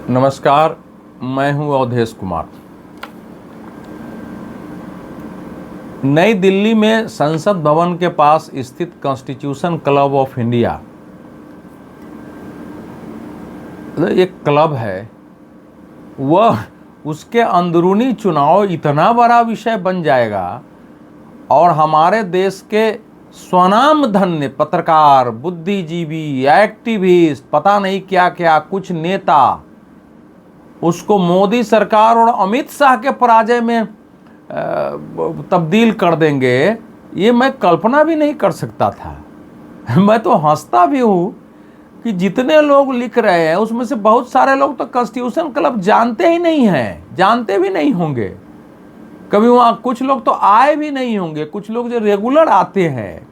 नमस्कार, मैं हूं अवधेश कुमार। नई दिल्ली में संसद भवन के पास स्थित कॉन्स्टिट्यूशन क्लब ऑफ इंडिया एक क्लब है। वह उसके अंदरूनी चुनाव इतना बड़ा विषय बन जाएगा और हमारे देश के स्वनामधन्य पत्रकार, बुद्धिजीवी, एक्टिविस्ट, पता नहीं क्या क्या कुछ नेता उसको मोदी सरकार और अमित शाह के पराजय में तब्दील कर देंगे। ये मैं कल्पना भी नहीं कर सकता था। मैं तो हंसता भी हूँ कि जितने लोग लिख रहे हैं उसमें से बहुत सारे लोग तो कॉन्स्टिट्यूशन क्लब जानते ही नहीं हैं, जानते भी नहीं होंगे, कभी वहाँ कुछ लोग तो आए भी नहीं होंगे। कुछ लोग जो रेगुलर आते हैं,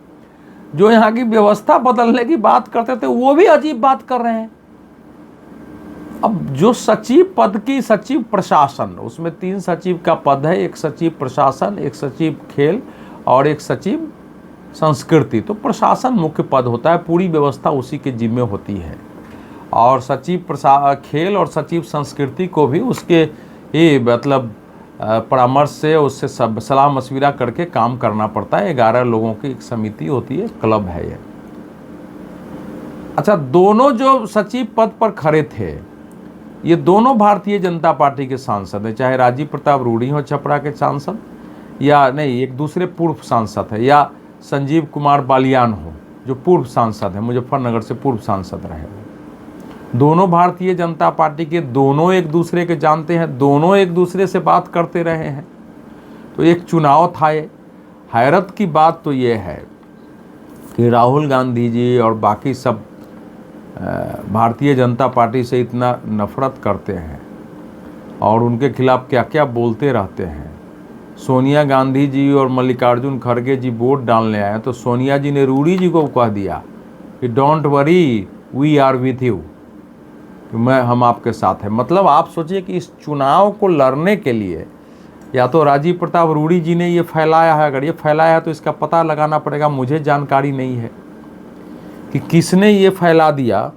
जो यहाँ की व्यवस्था बदलने की बात करते थे, वो भी अजीब बात कर रहे हैं। अब जो सचिव पद की, सचिव प्रशासन, उसमें 3 सचिव का पद है, एक सचिव प्रशासन, एक सचिव खेल और एक सचिव संस्कृति। तो प्रशासन मुख्य पद होता है, पूरी व्यवस्था उसी के जिम्मे होती है। और सचिव खेल और सचिव संस्कृति को भी उसके ही मतलब परामर्श से उससे सब सलाह मशविरा करके काम करना पड़ता है। 11 लोगों की एक समिति होती है, क्लब है ये। अच्छा, दोनों जो सचिव पद पर खड़े थे, ये दोनों भारतीय जनता पार्टी के सांसद हैं, चाहे राजीव प्रताप रूडी हो छपरा के सांसद, या नहीं एक दूसरे पूर्व सांसद है, या संजीव कुमार बालियान हो जो पूर्व सांसद है, मुजफ्फरनगर से पूर्व सांसद रहे। दोनों भारतीय जनता पार्टी के, दोनों एक दूसरे के जानते हैं, दोनों एक दूसरे से बात करते रहे हैं। तो एक चुनाव था ये। हैरत की बात तो ये है कि राहुल गांधी जी और बाकी सब भारतीय जनता पार्टी से इतना नफरत करते हैं और उनके खिलाफ क्या क्या बोलते रहते हैं। सोनिया गांधी जी और मल्लिकार्जुन खड़गे जी वोट डालने आए तो सोनिया जी ने रूडी जी को कह दिया कि don't worry, we are with you, हम आपके साथ हैं। मतलब आप सोचिए कि इस चुनाव को लड़ने के लिए या तो राजीव प्रताप रूडी जी ने ये फैलाया है। अगर ये फैलाया है तो इसका पता लगाना पड़ेगा। मुझे जानकारी नहीं है कि किसने ये फैला दिया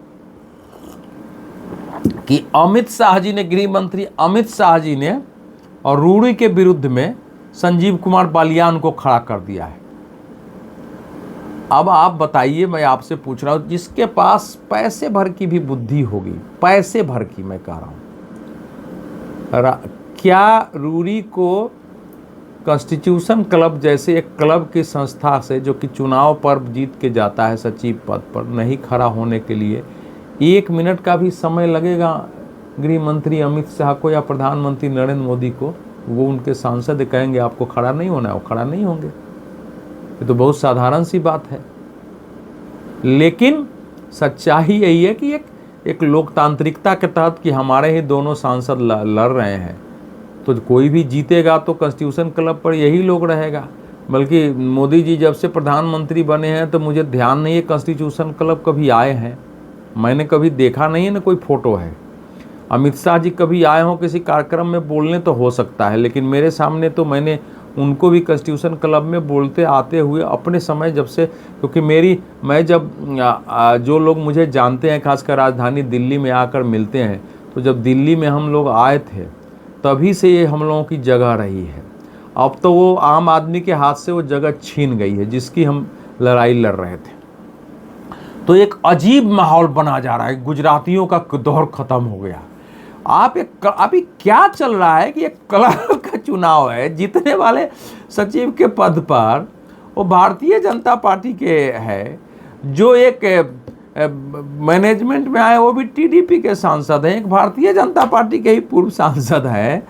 कि अमित शाह जी ने, गृह मंत्री अमित शाह जी ने और रूडी के विरुद्ध में संजीव कुमार बालियान को खड़ा कर दिया है। अब आप बताइए, मैं आपसे पूछ रहा हूं, जिसके पास पैसे भर की भी बुद्धि होगी, पैसे भर की मैं कह रहा हूं, क्या रूडी को कॉन्स्टिट्यूशन क्लब जैसे एक क्लब की संस्था से, जो कि चुनाव पर जीत के जाता है सचिव पद पर, नहीं खड़ा होने के लिए 1 मिनट का भी समय लगेगा गृह मंत्री अमित शाह को या प्रधानमंत्री नरेंद्र मोदी को? वो उनके सांसद कहेंगे आपको खड़ा नहीं होना है, वो खड़ा नहीं होंगे। ये तो बहुत साधारण सी बात है। लेकिन सच्चाई यही है कि एक लोकतांत्रिकता के तहत कि हमारे ही दोनों सांसद लड़ रहे हैं, तो कोई भी जीतेगा तो कॉन्स्टिट्यूशन क्लब पर यही लोग रहेगा। बल्कि मोदी जी जब से प्रधानमंत्री बने हैं तो मुझे ध्यान नहीं है कॉन्स्टिट्यूशन क्लब कभी आए हैं, मैंने कभी देखा नहीं है, ना कोई फोटो है। अमित शाह जी कभी आए हों किसी कार्यक्रम में बोलने तो हो सकता है, लेकिन मेरे सामने तो मैंने उनको भी कॉन्स्टिट्यूशन क्लब में बोलते आते हुए अपने समय जब से, क्योंकि मैं जब जो लोग मुझे जानते हैं खासकर राजधानी दिल्ली में आकर मिलते हैं, तो जब दिल्ली में हम लोग आए थे तभी से ये हम लोगों की जगह रही है। अब तो वो आम आदमी के हाथ से वो जगह छीन गई है जिसकी हम लड़ाई लड़ रहे थे। तो एक अजीब माहौल बना जा रहा है, गुजरातियों का दौर खत्म हो गया। अभी क्या चल रहा है कि एक क्लब का चुनाव है, जीतने वाले सचिव के पद पर वो भारतीय जनता पार्टी के है, जो एक मैनेजमेंट में आए वो भी टीडीपी के सांसद हैं, एक भारतीय जनता पार्टी के ही पूर्व सांसद है,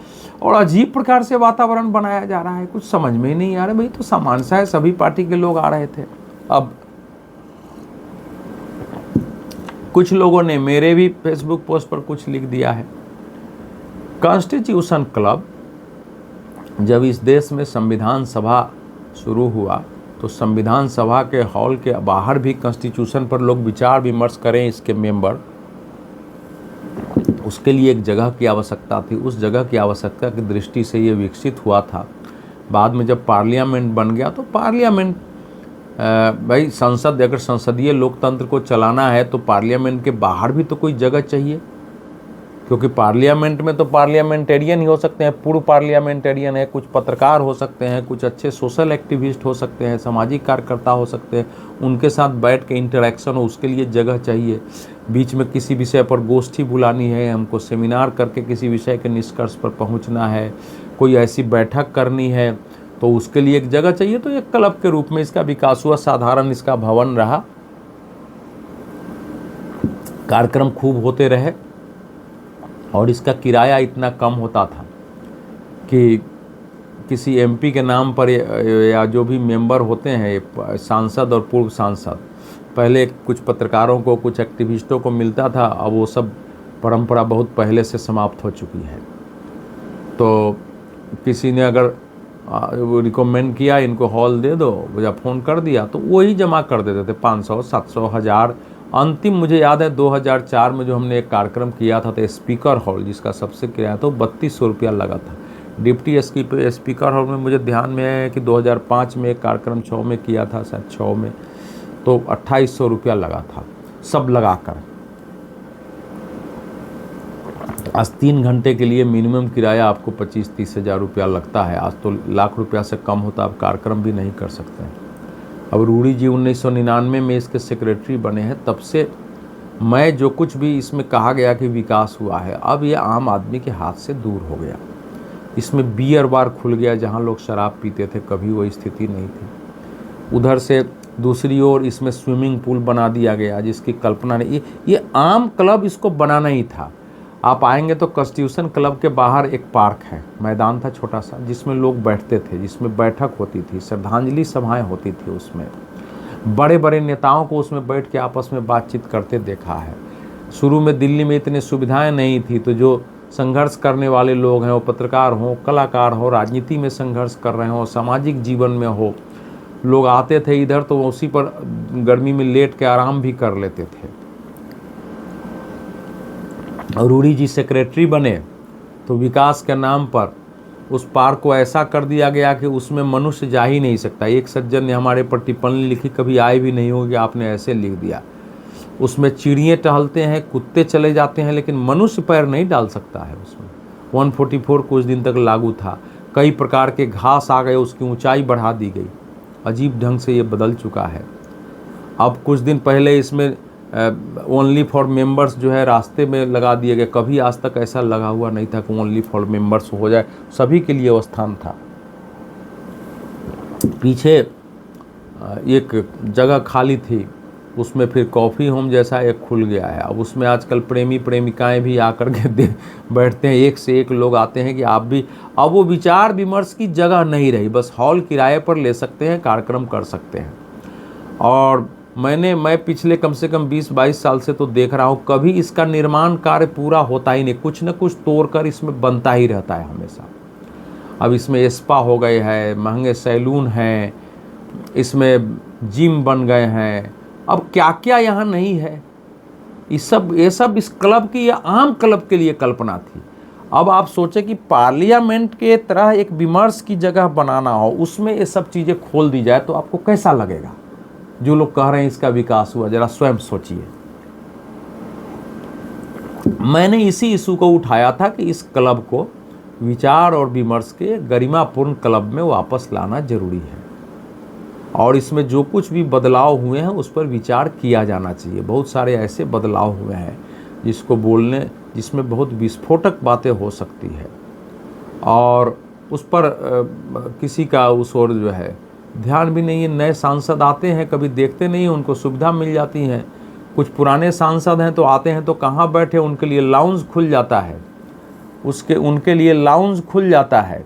और अजीब प्रकार से वातावरण बनाया जा रहा है। कुछ समझ में ही नहीं आ रहा। भाई तो सामान्य सा है, सभी पार्टी के लोग आ रहे थे। अब कुछ लोगों ने मेरे भी फेसबुक पोस्ट पर कुछ लिख दिया है। कॉन्स्टिट्यूशन क्लब, जब इस देश में संविधान सभा शुरू हुआ तो संविधान सभा के हॉल के बाहर भी कॉन्स्टिट्यूशन पर लोग विचार विमर्श करें, इसके मेंबर, उसके लिए एक जगह की आवश्यकता थी। उस जगह की आवश्यकता की दृष्टि से ये विकसित हुआ था। बाद में जब पार्लियामेंट बन गया तो पार्लियामेंट, भाई संसद, अगर संसदीय लोकतंत्र को चलाना है तो पार्लियामेंट के बाहर भी तो कोई जगह चाहिए। क्योंकि पार्लियामेंट में तो पार्लियामेंटेरियन ही हो सकते हैं, पूर्व पार्लियामेंटेरियन है, कुछ पत्रकार हो सकते हैं, कुछ अच्छे सोशल एक्टिविस्ट हो सकते हैं, सामाजिक कार्यकर्ता हो सकते हैं, उनके साथ बैठ के इंटरेक्शन हो, उसके लिए जगह चाहिए। बीच में किसी विषय पर गोष्ठी बुलानी है, हमको सेमिनार करके किसी विषय के निष्कर्ष पर पहुंचना है, कोई ऐसी बैठक करनी है, तो उसके लिए एक जगह चाहिए। तो एक क्लब के रूप में इसका विकास हुआ, साधारण इसका भवन रहा, कार्यक्रम खूब होते रहे और इसका किराया इतना कम होता था कि किसी एमपी के नाम पर या जो भी मेंबर होते हैं, सांसद और पूर्व सांसद, पहले कुछ पत्रकारों को, कुछ एक्टिविस्टों को मिलता था, अब वो सब परंपरा बहुत पहले से समाप्त हो चुकी है। तो किसी ने अगर रिकमेंड किया इनको हॉल दे दो, या फ़ोन कर दिया, तो वही जमा कर देते थे, 500, 700, 1000। अंतिम मुझे याद है 2004 में जो हमने एक कार्यक्रम किया था, तो स्पीकर हॉल जिसका सबसे किराया तो 3200 रुपया लगा था। डिप्टी स्पीकर हॉल में मुझे ध्यान में है कि 2005 में एक कार्यक्रम 6 में किया था, शायद 6 में, तो 2800 रुपया लगा था सब लगाकर। आज 3 घंटे के लिए मिनिमम किराया आपको 25-30 हज़ार रुपया लगता है। आज तो लाख रुपया से कम होता, आप कार्यक्रम भी नहीं कर सकते हैं। अब रूडी जी 1999 में इसके सेक्रेटरी बने हैं, तब से मैं जो कुछ भी इसमें कहा गया कि विकास हुआ है, अब ये आम आदमी के हाथ से दूर हो गया। इसमें बियर बार खुल गया, जहाँ लोग शराब पीते थे, कभी वो स्थिति नहीं थी। उधर से दूसरी ओर इसमें स्विमिंग पूल बना दिया गया, जिसकी कल्पना नहीं, ये आम क्लब इसको बनाना ही था। आप आएंगे तो कॉन्स्टिट्यूशन क्लब के बाहर एक पार्क है, मैदान था छोटा सा, जिसमें लोग बैठते थे, जिसमें बैठक होती थी, श्रद्धांजलि सभाएं होती थी। उसमें बड़े बड़े नेताओं को उसमें बैठ के आपस में बातचीत करते देखा है। शुरू में दिल्ली में इतनी सुविधाएं नहीं थी, तो जो संघर्ष करने वाले लोग हैं, वो पत्रकार हों, कलाकार हो, राजनीति में संघर्ष कर रहे हों, सामाजिक जीवन में हो, लोग आते थे इधर, तो उसी पर गर्मी में लेट के आराम भी कर लेते थे। और रूडी जी सेक्रेटरी बने तो विकास के नाम पर उस पार्क को ऐसा कर दिया गया कि उसमें मनुष्य जा ही नहीं सकता। एक सज्जन ने हमारे पर टिप्पणी लिखी, कभी आए भी नहीं होगी, आपने ऐसे लिख दिया। उसमें चिड़िए टहलते हैं, कुत्ते चले जाते हैं, लेकिन मनुष्य पैर नहीं डाल सकता है उसमें। 144 कुछ दिन तक लागू था। कई प्रकार के घास आ गए, उसकी ऊंचाई बढ़ा दी गई। अजीब ढंग से ये बदल चुका है। अब कुछ दिन पहले इसमें ओनली फॉर मेंबर्स जो है रास्ते में लगा दिए गए। कभी आज तक ऐसा लगा हुआ नहीं था कि ओनली फॉर मेंबर्स हो जाए, सभी के लिए वो स्थान था। पीछे एक जगह खाली थी, उसमें फिर कॉफ़ी होम जैसा एक खुल गया है। अब उसमें आजकल प्रेमी प्रेमिकाएं भी आकर के बैठते हैं, एक से एक लोग आते हैं कि आप भी। अब वो विचार विमर्श की जगह नहीं रही, बस हॉल किराए पर ले सकते हैं, कार्यक्रम कर सकते हैं। और मैं पिछले कम से कम 20-22 साल से तो देख रहा हूँ, कभी इसका निर्माण कार्य पूरा होता ही नहीं, कुछ न कुछ तोड़कर इसमें बनता ही रहता है हमेशा। अब इसमें स्पा हो गए हैं, महंगे सैलून हैं, इसमें जिम बन गए हैं, अब क्या क्या यहाँ नहीं है। ये सब इस क्लब की, या आम क्लब के लिए कल्पना थी। अब आप सोचें कि पार्लियामेंट के तरह एक विमर्श की जगह बनाना हो, उसमें ये सब चीज़ें खोल दी जाए, तो आपको कैसा लगेगा? जो लोग कह रहे हैं इसका विकास हुआ, जरा स्वयं सोचिए। मैंने इसी इशू को उठाया था कि इस क्लब को विचार और विमर्श के गरिमापूर्ण क्लब में वापस लाना जरूरी है, और इसमें जो कुछ भी बदलाव हुए हैं उस पर विचार किया जाना चाहिए। बहुत सारे ऐसे बदलाव हुए हैं जिसमें बहुत विस्फोटक बातें हो सकती है, और उस पर किसी का उस ओर जो है ध्यान भी नहीं है। नए सांसद आते हैं, कभी देखते नहीं, उनको सुविधा मिल जाती है। कुछ पुराने सांसद हैं तो आते हैं तो कहाँ बैठे, उनके लिए लाउंज खुल जाता है, उनके लिए लाउंज खुल जाता है,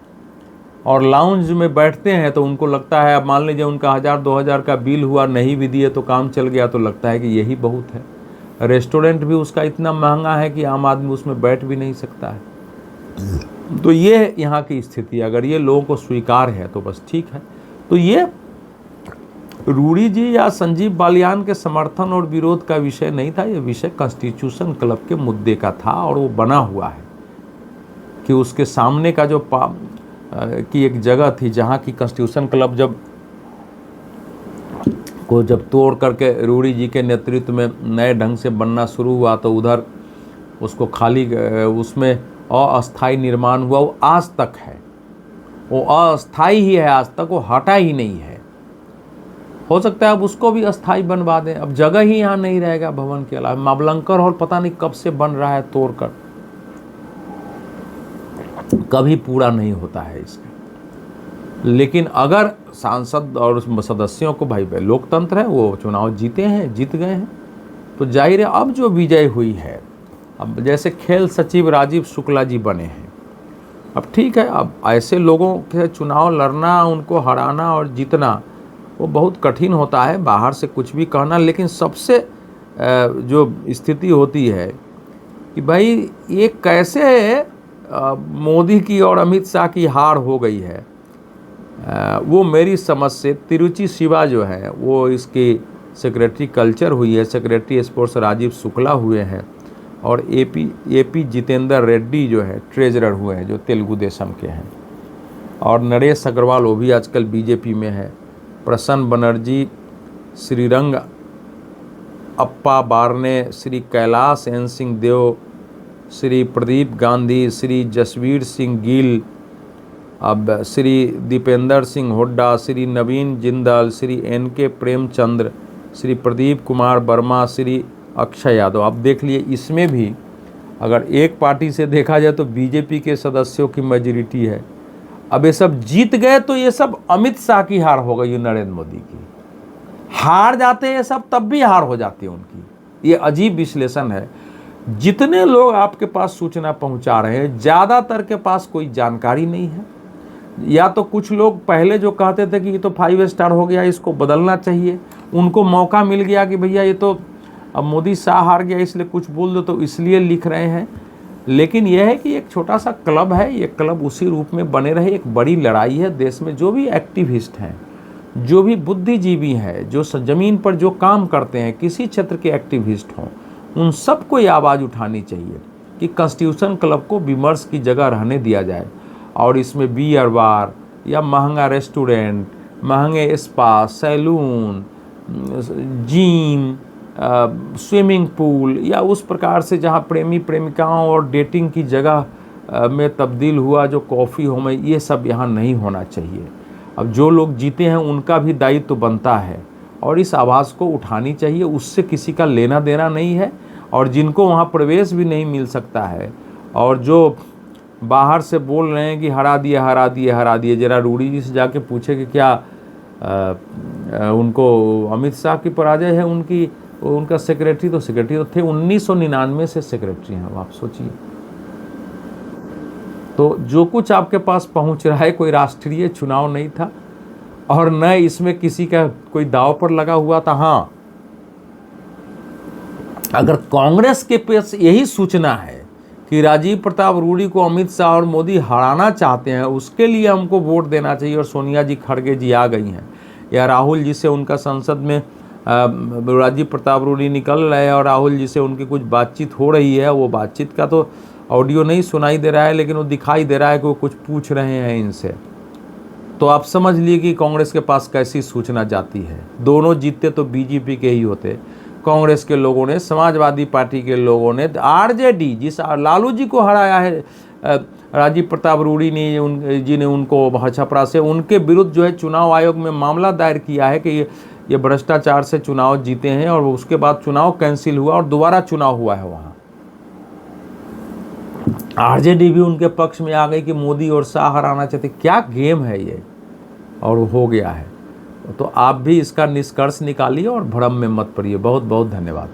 और लाउंज में बैठते हैं तो उनको लगता है, अब मान लीजिए उनका 1000-2000 का बिल हुआ, नहीं भी दिए तो काम चल गया, तो लगता है कि यही बहुत है। रेस्टोरेंट भी उसका इतना महंगा है कि आम आदमी उसमें बैठ भी नहीं सकता है। तो ये यहाँ की स्थिति, अगर ये लोगों को स्वीकार है तो बस ठीक है। तो ये रूडी जी या संजीव बालियान के समर्थन और विरोध का विषय नहीं था, ये विषय कॉन्स्टिट्यूशन क्लब के मुद्दे का था, और वो बना हुआ है कि उसके सामने का जो की एक जगह थी, जहाँ की कॉन्स्टिट्यूशन क्लब जब तोड़ करके रूडी जी के नेतृत्व में नए ढंग से बनना शुरू हुआ, तो उधर उसको खाली उसमें अस्थाई निर्माण हुआ, वो आज तक है, वो अस्थाई ही है आज तक, वो हटा ही नहीं है। हो सकता है अब उसको भी अस्थाई बनवा दें, अब जगह ही यहाँ नहीं रहेगा भवन के अलावा। मावलंकर हॉल पता नहीं कब से बन रहा है तोड़कर, कभी पूरा नहीं होता है इसका। लेकिन अगर सांसद और सदस्यों को, भाई लोकतंत्र है, वो चुनाव जीते हैं, जीत गए हैं, तो जाहिर है अब जो विजय हुई है, अब जैसे खेल सचिव राजीव शुक्ला जी बने हैं, अब ठीक है, अब ऐसे लोगों के चुनाव लड़ना, उनको हराना और जीतना वो बहुत कठिन होता है, बाहर से कुछ भी कहना। लेकिन सबसे जो स्थिति होती है कि भाई ये कैसे मोदी की और अमित शाह की हार हो गई है, वो मेरी समझ से तिरुचि शिवा जो है वो इसकी सेक्रेटरी कल्चर हुई है, सेक्रेटरी स्पोर्ट्स राजीव शुक्ला हुए हैं, और एपी जितेंद्र रेड्डी जो है ट्रेजरर हुए हैं, जो तेलुगु देशम के हैं, और नरेश अग्रवाल वो भी आजकल बीजेपी में है, प्रसन्न बनर्जी, श्रीरंग अप्पा बारने, श्री कैलाश एन सिंह देव, श्री प्रदीप गांधी, श्री जसवीर सिंह गिल, अब श्री दीपेंद्र सिंह हुड्डा, श्री नवीन जिंदल, श्री एनके प्रेमचंद्र, श्री प्रदीप कुमार वर्मा, श्री अक्षय यादव। अब देख लिए, इसमें भी अगर एक पार्टी से देखा जाए तो बीजेपी के सदस्यों की मेजॉरिटी है। अब ये सब जीत गए तो ये सब अमित शाह की हार हो गई, नरेंद्र मोदी की। हार जाते हैं सब तब भी हार हो जाती है उनकी। ये अजीब विश्लेषण है। जितने लोग आपके पास सूचना पहुंचा रहे हैं, ज़्यादातर के पास कोई जानकारी नहीं है, या तो कुछ लोग पहले जो कहते थे कि ये तो 5 स्टार हो गया, इसको बदलना चाहिए, उनको मौका मिल गया कि भैया ये तो अब मोदी शाह हार गया इसलिए कुछ बोल दो, तो इसलिए लिख रहे हैं। लेकिन यह है कि एक छोटा सा क्लब है, ये क्लब उसी रूप में बने रहे। एक बड़ी लड़ाई है देश में, जो भी एक्टिविस्ट हैं, जो भी बुद्धिजीवी हैं, जो ज़मीन पर जो काम करते हैं, किसी क्षेत्र के एक्टिविस्ट हों, उन सबको ये आवाज़ उठानी चाहिए कि कॉन्स्टिट्यूशन क्लब को विमर्श की जगह रहने दिया जाए, और इसमें बियर बार या महंगा रेस्टोरेंट, महंगे spa, salon, gym, swimming pool, या उस प्रकार से जहाँ प्रेमी प्रेमिकाओं और डेटिंग की जगह में तब्दील हुआ जो कॉफ़ी होम है, ये सब यहाँ नहीं होना चाहिए। अब जो लोग जीते हैं उनका भी दायित्व तो बनता है, और इस आवाज़ को उठानी चाहिए। उससे किसी का लेना देना नहीं है, और जिनको वहाँ प्रवेश भी नहीं मिल सकता है, और जो बाहर से बोल रहे हैं कि हरा दिए हरा दिए हरा दिए, जरा रूडी जी से जाके पूछे कि क्या उनको अमित शाह की पराजय है, उनका सेक्रेटरी तो थे 1999 से सेक्रेटरी हैं, आप सोचिए। तो जो कुछ आपके पास पहुंच रहा है, कोई राष्ट्रीय चुनाव नहीं था, और न इसमें किसी का कोई दाव पर लगा हुआ था। हाँ, अगर कांग्रेस के पास यही सूचना है कि राजीव प्रताप रूडी को अमित शाह और मोदी हराना चाहते हैं, उसके लिए हमको वोट देना चाहिए, और सोनिया जी खड़गे जी आ गई हैं, या राहुल जी से उनका संसद में राजीव प्रताप रूडी निकल रहे हैं और राहुल जी से उनकी कुछ बातचीत हो रही है, वो बातचीत का तो ऑडियो नहीं सुनाई दे रहा है, लेकिन वो दिखाई दे रहा है कि वो कुछ पूछ रहे हैं इनसे। तो आप समझ लिए कि कांग्रेस के पास कैसी सूचना जाती है। दोनों जीतते तो बीजेपी के ही होते। कांग्रेस के लोगों ने, समाजवादी पार्टी के लोगों ने, आरजेडी जिस लालू जी को हराया है राजीव प्रताप रूडी ने जी ने उनको छपरा से, उनके विरुद्ध जो है चुनाव आयोग में मामला दायर किया है कि ये भ्रष्टाचार से चुनाव जीते हैं, और उसके बाद चुनाव कैंसिल हुआ और दोबारा चुनाव हुआ है वहाँ। आरजेडी भी उनके पक्ष में आ गई कि मोदी और शाह हराना चाहते। क्या गेम है ये, और हो गया है। तो आप भी इसका निष्कर्ष निकालिए और भ्रम में मत पड़िए। बहुत बहुत धन्यवाद।